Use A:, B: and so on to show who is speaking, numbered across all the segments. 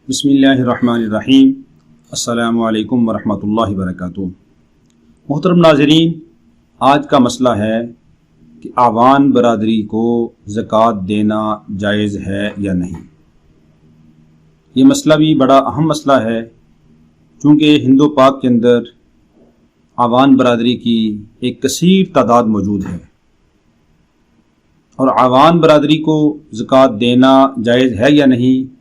A: بسم اللہ الرحمن الرحیم۔ السلام علیکم ورحمۃ اللہ وبرکاتہ۔ محترم ناظرین، آج کا مسئلہ ہے کہ اعوان برادری کو زکوٰۃ دینا جائز ہے یا نہیں۔ یہ مسئلہ بھی بڑا اہم مسئلہ ہے، چونکہ ہند و پاک کے اندر اعوان برادری کی ایک کثیر تعداد موجود ہے، اور اعوان برادری کو زکوٰۃ دینا جائز ہے یا نہیں،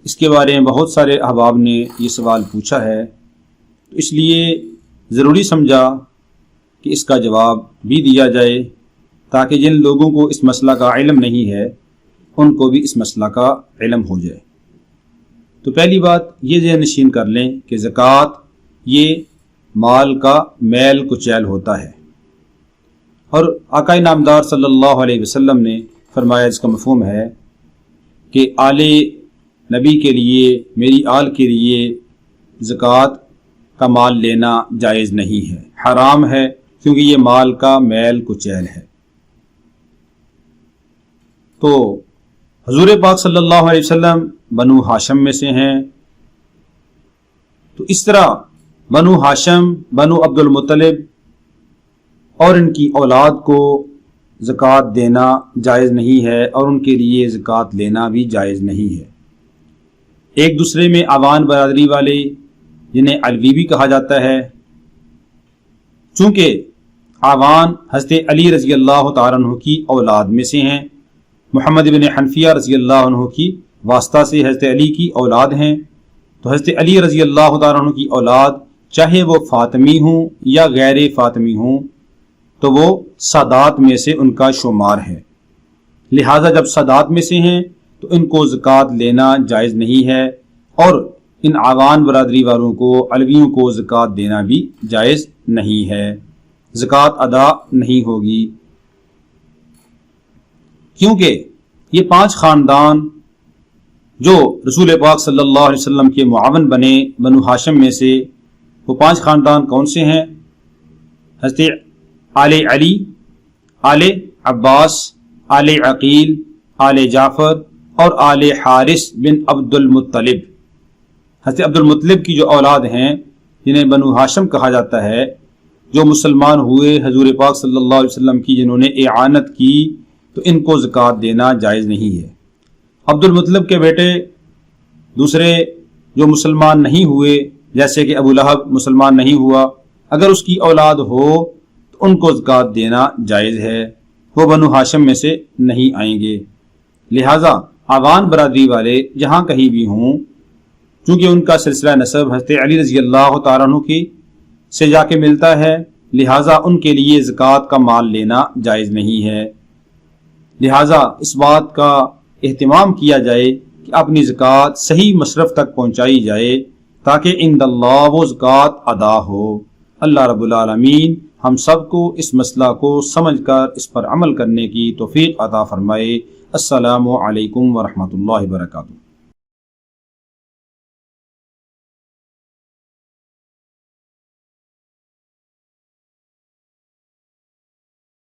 A: اس کے بارے میں بہت سارے احباب نے یہ سوال پوچھا ہے، تو اس لیے ضروری سمجھا کہ اس کا جواب بھی دیا جائے، تاکہ جن لوگوں کو اس مسئلہ کا علم نہیں ہے ان کو بھی اس مسئلہ کا علم ہو جائے۔ تو پہلی بات یہ ذہن نشین کر لیں کہ زکوٰۃ یہ مال کا میل کچیل ہوتا ہے، اور آقا نامدار صلی اللہ علیہ وسلم نے فرمایا، اس کا مفہوم ہے کہ آل نبی کے لیے، میری آل کے لیے زکوٰۃ کا مال لینا جائز نہیں ہے، حرام ہے، کیونکہ یہ مال کا میل کچیل ہے۔ تو حضور پاک صلی اللہ علیہ وسلم بنو ہاشم میں سے ہیں، تو اس طرح بنو ہاشم، بنو عبد المطلب اور ان کی اولاد کو زکوٰۃ دینا جائز نہیں ہے، اور ان کے لیے زکوٰۃ لینا بھی جائز نہیں ہے۔ ایک دوسرے میں اعوان برادری والے، جنہیں علوی بھی کہا جاتا ہے، چونکہ اعوان حضرت علی رضی اللہ تعالیٰ عنہ کی اولاد میں سے ہیں، محمد بن حنفیہ رضی اللہ عنہ کی واسطہ سے حضرت علی کی اولاد ہیں، تو حضرت علی رضی اللہ تعالیٰ عنہ کی اولاد چاہے وہ فاطمی ہوں یا غیر فاطمی ہوں، تو وہ سادات میں سے ان کا شمار ہے، لہٰذا جب سادات میں سے ہیں تو ان کو زکوٰۃ لینا جائز نہیں ہے، اور ان اعوان برادری والوں کو، علویوں کو زکوٰۃ دینا بھی جائز نہیں ہے، زکوٰۃ ادا نہیں ہوگی، کیونکہ یہ 5 خاندان جو رسول پاک صلی اللہ علیہ وسلم کے معاون بنے بنو ہاشم میں سے، وہ 5 خاندان کون سے ہیں؟ حضرت آل علی، آل عباس، آل عقیل، آل جعفر اور آل حارث بن عبد المطلب۔ حضرت عبد المطلب کی جو اولاد ہیں، جنہیں بنو ہاشم کہا جاتا ہے، جو مسلمان ہوئے حضور پاک صلی اللہ علیہ وسلم کی، جنہوں نے اعانت کی، تو ان کو زکوٰۃ دینا جائز نہیں ہے۔ عبد المطلب کے بیٹے دوسرے جو مسلمان نہیں ہوئے، جیسے کہ ابو لہب مسلمان نہیں ہوا، اگر اس کی اولاد ہو تو ان کو زکوٰۃ دینا جائز ہے، وہ بنو ہاشم میں سے نہیں آئیں گے۔ لہٰذا اعوان برادری والے جہاں کہیں بھی ہوں، چونکہ ان کا سلسلہ نسب حضرت علی رضی اللہ تعالیٰ عنہ کی سے جا کے ملتا ہے، لہٰذا ان کے لیے زکوٰۃ کا مال لینا جائز نہیں ہے۔ لہٰذا اس بات کا اہتمام کیا جائے کہ اپنی زکوٰۃ صحیح مصرف تک پہنچائی جائے، تاکہ عند اللہ وہ زکوٰۃ ادا ہو۔ اللہ رب العالمین ہم سب کو اس مسئلہ کو سمجھ کر اس پر عمل کرنے کی توفیق عطا فرمائے۔ السلام علیکم ورحمۃ اللہ وبرکاتہ۔